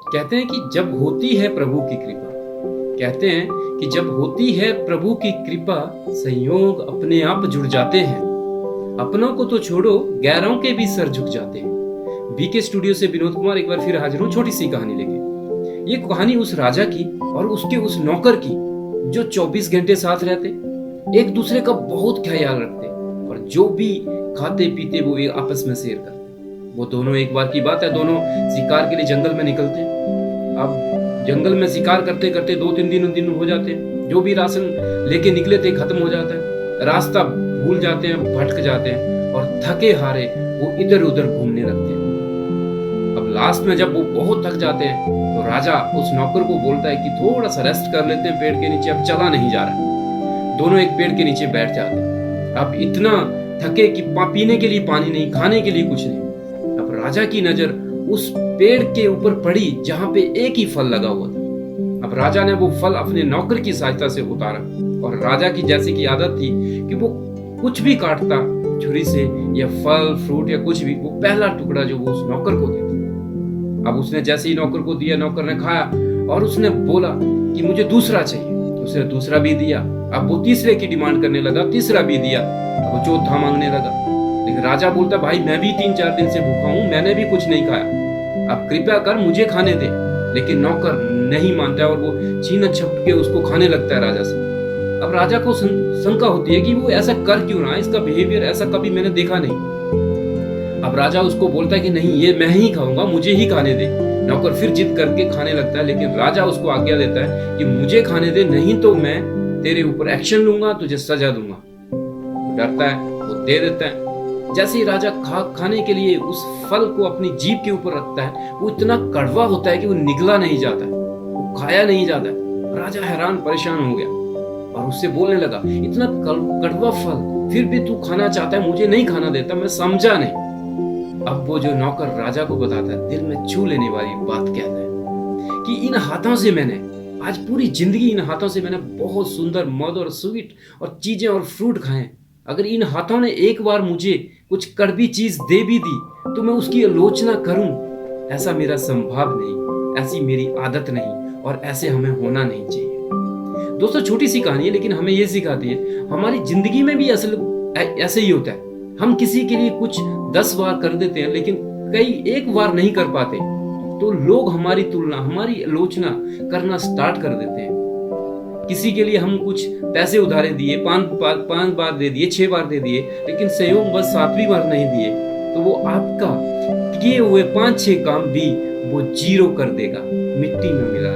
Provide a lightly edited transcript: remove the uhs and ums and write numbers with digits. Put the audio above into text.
कहते हैं कि जब होती है प्रभु की कृपा, कहते हैं कि जब होती है प्रभु की कृपा, संयोग अपने आप जुड़ जाते हैं। अपनों को तो छोड़ो, गैरों के भी सर झुक जाते हैं। बीके स्टूडियो से विनोद कुमार एक बार फिर हाजिर हूँ छोटी सी कहानी लेके। ये कहानी उस राजा की और उसके उस नौकर की जो 24 घंटे साथ रहते, एक दूसरे का बहुत ख्याल रखते और जो भी खाते पीते वो एक आपस में शेयर करते। वो दोनों, एक बार की बात है, दोनों शिकार के लिए जंगल में निकलते हैं। अब जंगल में शिकार करते करते 2-3 दिन हो जाते हैं। जो भी राशन लेके निकले थे खत्म हो जाता है, रास्ता भूल जाते हैं, भटक जाते हैं और थके हारे वो इधर उधर घूमने लगते हैं। अब लास्ट में जब वो बहुत थक जाते हैं तो राजा उस नौकर को बोलता है कि थोड़ा सा रेस्ट कर लेते हैं पेड़ के नीचे, अब चला नहीं जा रहा। दोनों एक पेड़ के नीचे बैठ जाते हैं। अब इतना थके कि पीने के लिए पानी नहीं, खाने के लिए कुछ नहीं। अब राजा की नजर उस पेड़ के ऊपर पड़ी जहां पे एक ही फल लगा हुआ था। अब राजा ने वो फल अपने नौकर की सहायता से उतारा और राजा की जैसे की आदत थी कि वो कुछ भी काटता छुरी से या फल फ्रूट या कुछ भी, वो पहला टुकड़ा जो वो उस नौकर को देता। अब उसने जैसे ही नौकर को दिया, नौकर ने खाया और उसने बोला कि मुझे दूसरा चाहिए। उसने दूसरा भी दिया। अब वो तीसरे की डिमांड करने लगा, तीसरा भी दिया। अब वो चौथा मांगने लगा। लेकिन राजा बोलता, भाई मैं भी 3-4 दिन से भूखा हूं, मैंने भी कुछ नहीं खाया, अब कृपया कर मुझे खाने दे। लेकिन नौकर नहीं मानता और वो छीना झपट के उसको खाने लगता है राजा से। अब राजा को शंका होती है कि वो ऐसा कर क्यों रहा है, इसका बिहेवियर ऐसा कभी मैंने देखा नहीं। अब राजा उसको बोलता है कि नहीं, ये मैं ही खाऊंगा, मुझे ही खाने दे। नौकर फिर जिद करके खाने लगता है, लेकिन राजा उसको आज्ञा देता है कि मुझे खाने दे, नहीं तो मैं तेरे ऊपर एक्शन लूंगा, तुझे सजा दूंगा। वो डरता है, वो दे देता है। जैसे ही राजा खाने के लिए उस फल को अपनी जीभ के ऊपर रखता है, वो इतना कड़वा होता है कि वो निगला नहीं जाता है, वो खाया नहीं जाता है। राजा हैरान परेशान हो गया और उससे बोलने लगा, इतना कड़वा फल फिर भी तू खाना चाहता है, मुझे नहीं खाना देता, मैं समझा नहीं। अब वो जो नौकर राजा को बताता है, दिल में छू लेने वाली बात कहता है कि इन हाथों से मैंने आज पूरी जिंदगी, इन हाथों से मैंने बहुत सुंदर मद और स्वीट और चीजें और फ्रूट खाए। अगर इन हाथों ने एक बार मुझे कुछ कड़वी चीज दे भी दी तो मैं उसकी आलोचना करूं, ऐसा मेरा संभव नहीं, ऐसी मेरी आदत नहीं और ऐसे हमें होना नहीं चाहिए। दोस्तों छोटी सी कहानी है लेकिन हमें ये सिखाती है, हमारी जिंदगी में भी असल ऐसे ही होता है। हम किसी के लिए कुछ 10 बार कर देते हैं लेकिन कई एक बार नहीं कर पाते तो लोग हमारी तुलना, हमारी आलोचना करना स्टार्ट कर देते हैं। किसी के लिए हम कुछ पैसे उधारे दिए, 5 बार दे दिए, 6 बार दे दिए, लेकिन संयोग बस 7वीं बार नहीं दिए तो वो आपका किए हुए 5-6 काम भी वो जीरो कर देगा, मिट्टी में मिला